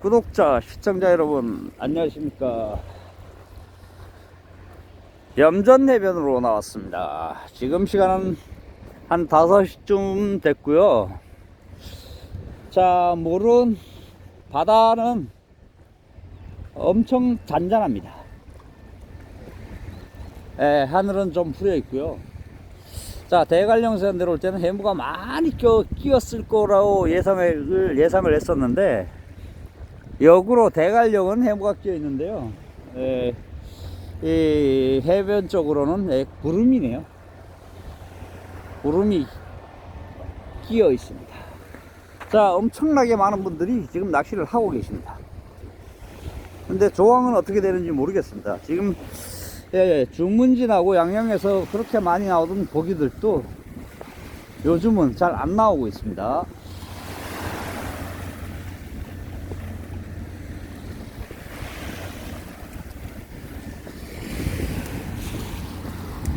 구독자, 시청자 여러분, 안녕하십니까. 염전해변으로 나왔습니다. 지금 시간은 한 5시쯤 됐고요. 자, 물은, 바다는 엄청 잔잔합니다. 하늘은 좀 흐려 있고요. 자, 대관령선 내려올 때는 해무가 많이 끼었을 거라고 예상을 했었는데, 역으로 대관령은 해무가 끼어 있는데요. 이 해변 쪽으로는 구름이네요. 구름이 끼어 있습니다. 자, 엄청나게 많은 분들이 지금 낚시를 하고 계십니다. 근데 조항은 어떻게 되는지 모르겠습니다. 지금 중문진하고 양양에서 그렇게 많이 나오던 고기들도 요즘은 잘 안 나오고 있습니다.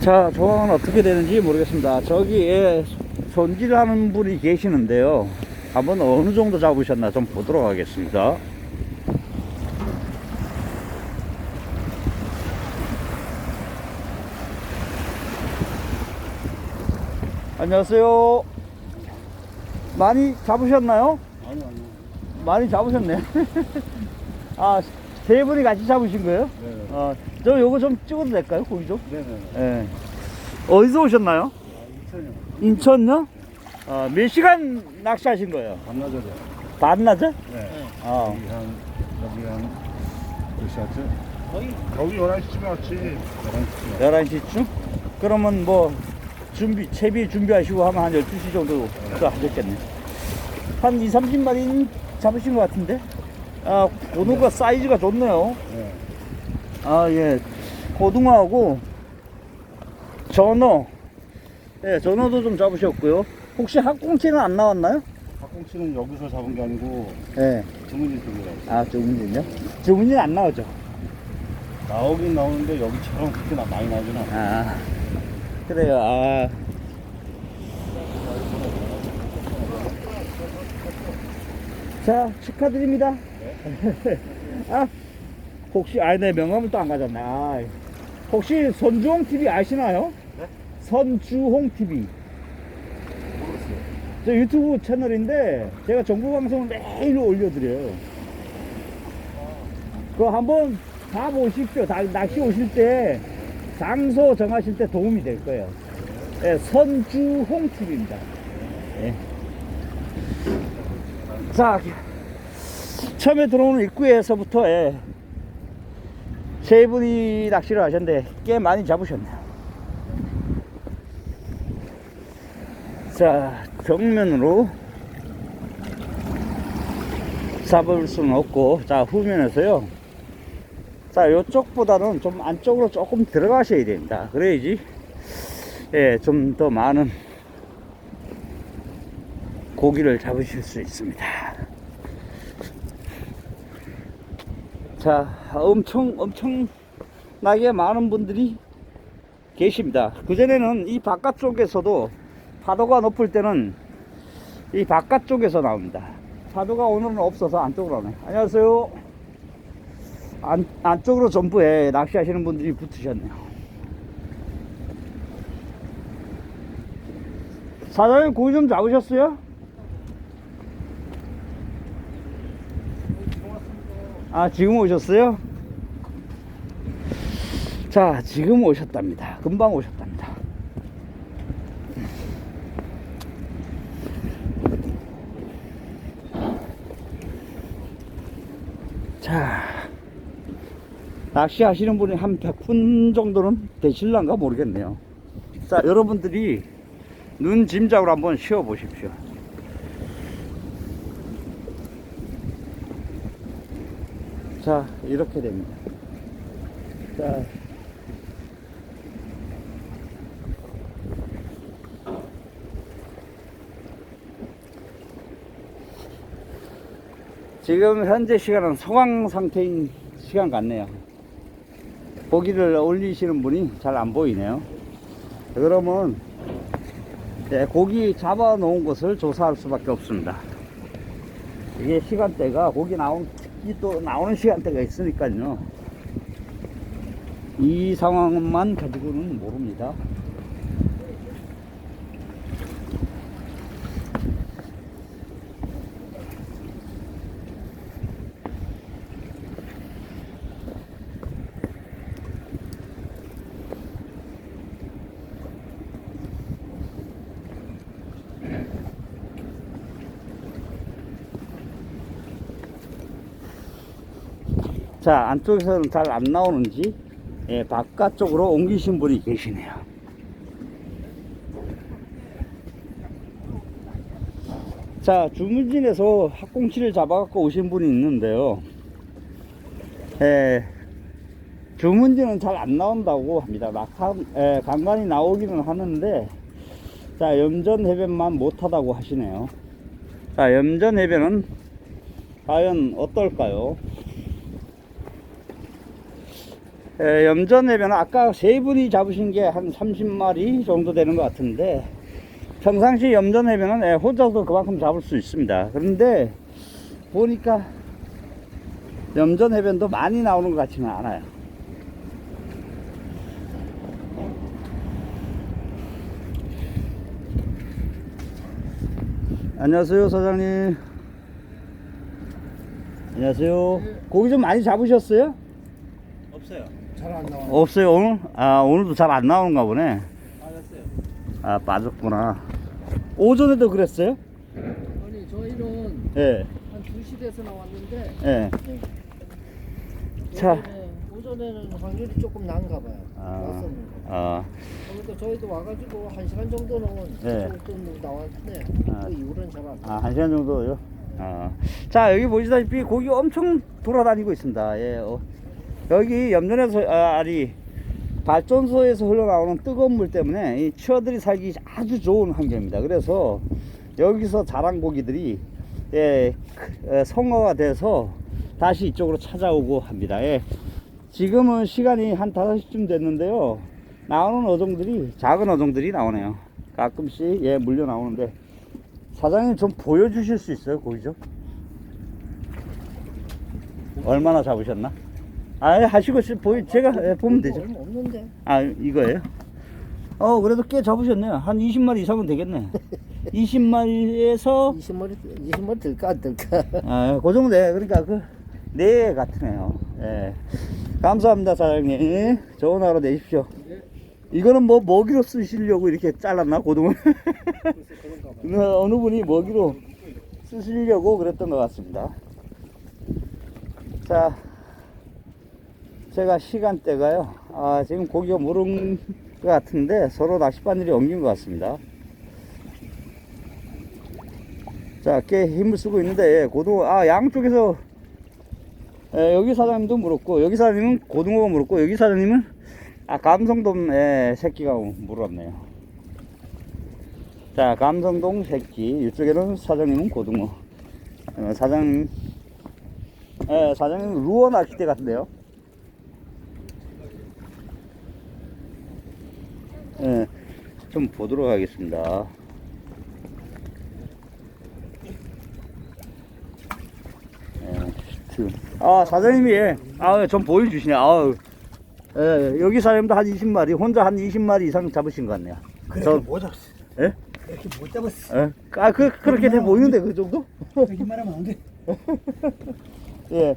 자, 조항은 어떻게 되는지 모르겠습니다. 저기에 손질하는 분이 계시는데요. 한번 어느 정도 잡으셨나 좀 보도록 하겠습니다. 안녕하세요. 많이 잡으셨나요? 아니요. 많이 잡으셨네. 아, 세 분이 같이 잡으신 거예요? 네. 저 요거 좀 찍어도 될까요? 고기 좀? 네네. 예. 어디서 오셨나요? 인천이요. 인천요? 몇 시간 낚시하신 거예요? 반나절이요. 반나절? 네. 아, 여기 몇 시였지? 거기 11시쯤에 왔지. 11시쯤에. 11시쯤? 그러면 뭐, 채비 준비하시고 하면 한 12시 정도 하셨겠네. 한 2, 30마리 잡으신 것 같은데? 고등어 사이즈가 좋네요. 네. 예. 고등어하고 전어. 예, 전어도 좀 잡으셨고요. 혹시 학꽁치는 안 나왔나요? 학꽁치는 여기서 잡은 게 아니고 예. 주문진 쪽이라고. 주문진요? 주문진 안 나오죠? 나오긴 나오는데 여기처럼 그렇게 많이 나오진 않아. 그래요. 자, 축하드립니다. 혹시, 내 명함을 또 안 가졌네. 혹시 선주홍TV 아시나요? 네? 선주홍TV. 모르겠어요. 저 유튜브 채널인데, 제가 정보방송을 매일 올려드려요. 그거 한번 가보십시오. 낚시 오실 때, 장소 정하실 때 도움이 될 거예요. 예, 선주홍TV입니다. 예. 자, 처음에 들어오는 입구에서부터 세 분이 낚시를 하셨는데 꽤 많이 잡으셨네요. 자, 정면으로 잡을 수는 없고, 자, 후면에서요. 자, 요쪽보다는 좀 안쪽으로 조금 들어가셔야 됩니다. 그래야지 좀 더 많은 고기를 잡으실 수 있습니다. 자, 엄청나게 많은 분들이 계십니다. 그전에는 이 바깥쪽에서도 파도가 높을 때는 이 바깥쪽에서 나옵니다. 파도가 오늘은 없어서 안쪽으로 오네. 안녕하세요. 안쪽으로 전부 낚시하시는 분들이 붙으셨네요. 사장님, 고기 좀 잡으셨어요? 지금 오셨어요? 자, 지금 오셨답니다. 금방 오셨답니다. 자, 낚시 하시는 분이 한 100분 정도는 되실란가 모르겠네요. 자, 여러분들이 눈 짐작으로 한번 쉬어 보십시오. 자, 이렇게 됩니다. 자, 지금 현재 시간은 소강 상태인 시간 같네요. 고기를 올리시는 분이 잘 안 보이네요. 그러면 고기 잡아 놓은 것을 조사할 수밖에 없습니다. 이게 시간대가 고기 나온 이 또 나오는 시간대가 있으니까요. 이 상황만 가지고는 모릅니다. 자, 안쪽에서는 잘 안 나오는지 바깥쪽으로 옮기신 분이 계시네요. 자, 주문진에서 학꽁치를 잡아갖고 오신 분이 있는데요. 주문진은 잘 안 나온다고 합니다. 간간히 나오기는 하는데, 자, 염전해변만 못하다고 하시네요. 자, 염전해변은 과연 어떨까요? 염전해변은 아까 세 분이 잡으신 게 한 30마리 정도 되는 것 같은데, 평상시 염전해변은 혼자서 그만큼 잡을 수 있습니다. 그런데 보니까 염전해변도 많이 나오는 것 같지는 않아요. 안녕하세요, 사장님. 안녕하세요. 네. 고기 좀 많이 잡으셨어요? 없어요. 잘 안 나와요. 없어요, 오늘? 아, 오늘도 잘 안 나오는가 보네. 빠졌어요. 아, 빠졌구나. 오전에도 그랬어요? 아니 저희는 예, 한 2시 돼서 나왔는데 예. 자. 오전에는 확률이 조금 난가 봐요. 아, 왔었는데. 아, 그러니까 저희도 와가지고 1시간 정도는 네. 조금 나왔는데 아. 그 이후로는 잘 안 나와요. 아, 1시간 정도요? 아. 자, 여기 보시다시피 고기 엄청 돌아다니고 있습니다. 예, 여기 염전에서, 아니, 발전소에서 흘러나오는 뜨거운 물 때문에 이 치어들이 살기 아주 좋은 환경입니다. 그래서 여기서 자란 고기들이 성어가 돼서 다시 이쪽으로 찾아오고 합니다. 예. 지금은 시간이 한 5시쯤 됐는데요. 나오는 어종들이 작은 어종들이 나오네요. 가끔씩 물려 나오는데, 사장님 좀 보여주실 수 있어요? 고기 좀? 얼마나 잡으셨나? 아, 하시고 제가 보면 되죠. 얼마 없는데. 아, 이거예요? 그래도 꽤 잡으셨네요. 한 20마리 이상은 되겠네. 20마리에서 20마리 들까 안 들까. 그 정도 돼. 그러니까 네 같으네요. 예. 감사합니다, 사장님. 좋은 하루 되십시오. 이거는 뭐 먹이로 쓰시려고 이렇게 잘랐나, 고등을? 어느 분이 먹이로 쓰시려고 그랬던 것 같습니다. 자, 제가 시간대가요, 지금 고기가 무른 것 같은데 서로 낚싯바늘이 엉긴 것 같습니다. 자, 꽤 힘을 쓰고 있는데, 고등어, 양쪽에서, 여기 사장님도 물었고, 여기 사장님은 고등어가 물었고, 여기 사장님은, 감성돔, 새끼가 물었네요. 자, 감성돔 새끼, 이쪽에는 사장님은 고등어. 사장님 루어 낚싯대 같은데요. 좀 보도록 하겠습니다. 사장님이 좀 보여주시네. 여기 사장님도 한 20마리, 혼자 한 20마리 이상 잡으신 것 같네요. 그렇게 못 잡았어. 예? 이렇게 못 잡았어. 그렇게 돼 보이는데, 그 정도? 거짓말 하면 안 돼. 예.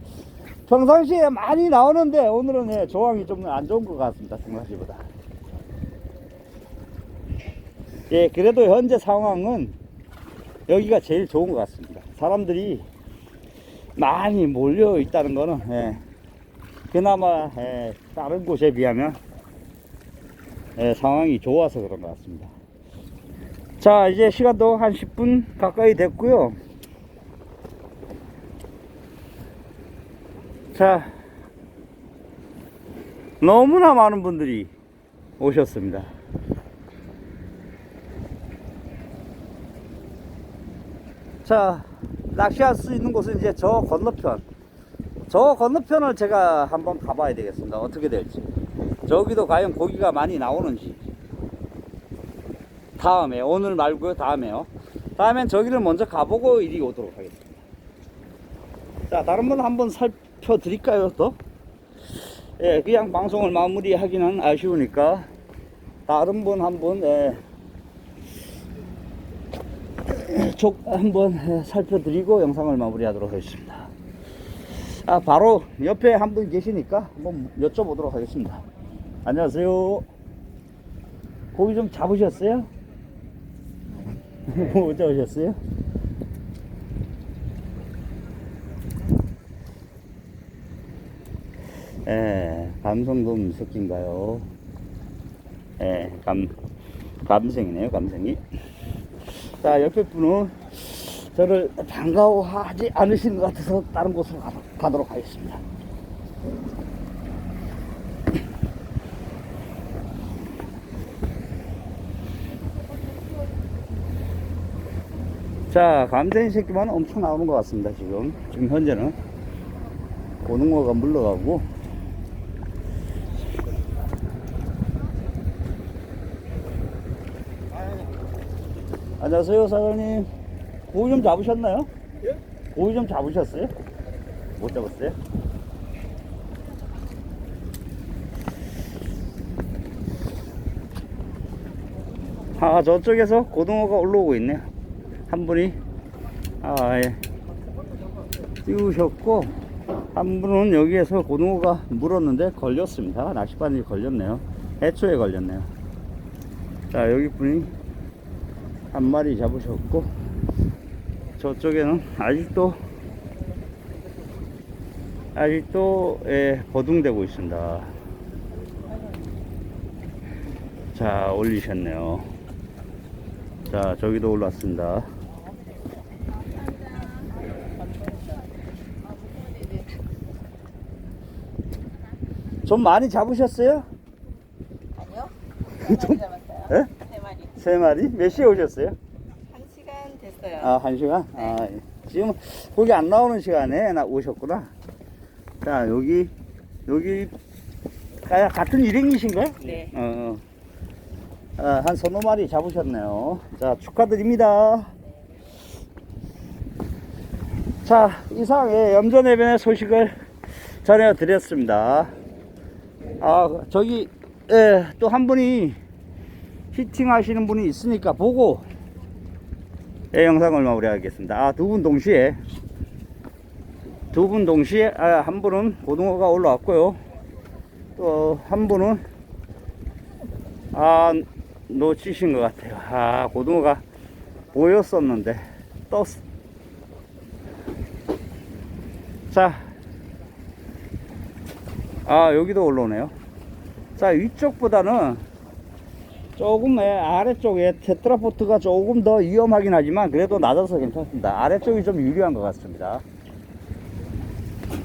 평상시에 많이 나오는데, 오늘은 조항이 좀 안 좋은 것 같습니다. 평상시보다. 예, 그래도 현재 상황은 여기가 제일 좋은 것 같습니다. 사람들이 많이 몰려 있다는 거는, 그나마, 다른 곳에 비하면, 상황이 좋아서 그런 것 같습니다. 자, 이제 시간도 한 10분 가까이 됐고요. 자, 너무나 많은 분들이 오셨습니다. 자, 낚시할 수 있는 곳은 이제 저 건너편을 제가 한번 가봐야 되겠습니다. 어떻게 될지. 저기도 과연 고기가 많이 나오는지. 다음에, 오늘 말고요, 다음에요. 다음엔 저기를 먼저 가보고 이리 오도록 하겠습니다. 자, 다른 분 한번 살펴드릴까요, 또? 예, 그냥 방송을 마무리하기는 아쉬우니까, 다른 분 한번, 한번 살펴드리고 영상을 마무리하도록 하겠습니다. 아, 바로 옆에 한 분 계시니까 한번 여쭤보도록 하겠습니다. 안녕하세요. 고기 좀 잡으셨어요? 뭐 잡으셨어요? 감성돔 새끼인가요? 감생이네요, 감생이. 자, 옆에 분은 저를 반가워하지 않으시는 것 같아서 다른 곳으로 가도록 하겠습니다. 자, 감생이 새끼만 엄청 나오는 것 같습니다. 지금 현재는 고등어가 물러가고, 안녕하세요, 사장님. 고기 좀 잡으셨나요? 예? 고기 좀 잡으셨어요? 못 잡았어요? 아, 저쪽에서 고등어가 올라오고 있네요. 한 분이 띄우셨고, 한 분은 여기에서 고등어가 물었는데 걸렸습니다. 낚싯바늘이 걸렸네요. 해초에 걸렸네요. 자, 여기 분이 한 마리 잡으셨고, 저쪽에는 아직도 거둥대고 있습니다. 자, 올리셨네요. 자, 저기도 올랐습니다. 좀 많이 잡으셨어요? 아니요. 좀- 잡았어요. 예? 3마리. 3마리? 몇 시에 오셨어요? 1시간 됐어요. 아, 1시간? 예. 지금 거기 안 나오는 시간에 오셨구나. 자, 여기 같은 일행이신가요? 네. 한 서너 마리 잡으셨네요. 자, 축하드립니다. 자, 이상 염전해변의 소식을 전해드렸습니다. 저기 또 한 분이 히팅 하시는 분이 있으니까 보고 영상을 마무리하겠습니다. 두 분 동시에 한 분은 고등어가 올라왔고요, 또 한 분은 놓치신 것 같아요. 고등어가 보였었는데 떴어. 자, 여기도 올라오네요. 자, 위쪽보다는 조금 아래쪽에 테트라포트가 조금 더 위험하긴 하지만 그래도 낮아서 괜찮습니다. 아래쪽이 좀 유리한 것 같습니다.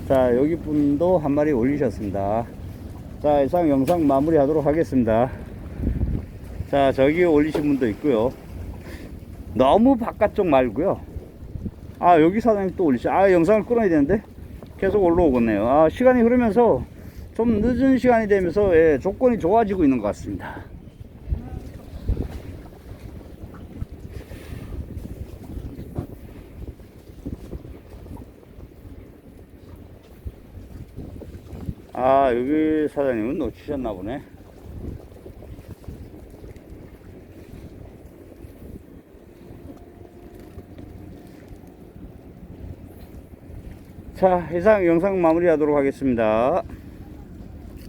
자, 여기 분도 한 마리 올리셨습니다. 자, 이상 영상 마무리 하도록 하겠습니다. 자, 저기 올리신 분도 있고요. 너무 바깥쪽 말고요. 여기 사장님 또 올리시. 영상을 끊어야 되는데 계속 올라오겠네요. 시간이 흐르면서 좀 늦은 시간이 되면서 조건이 좋아지고 있는 것 같습니다. 여기 사장님은 놓치셨나 보네. 자, 이상 영상 마무리하도록 하겠습니다.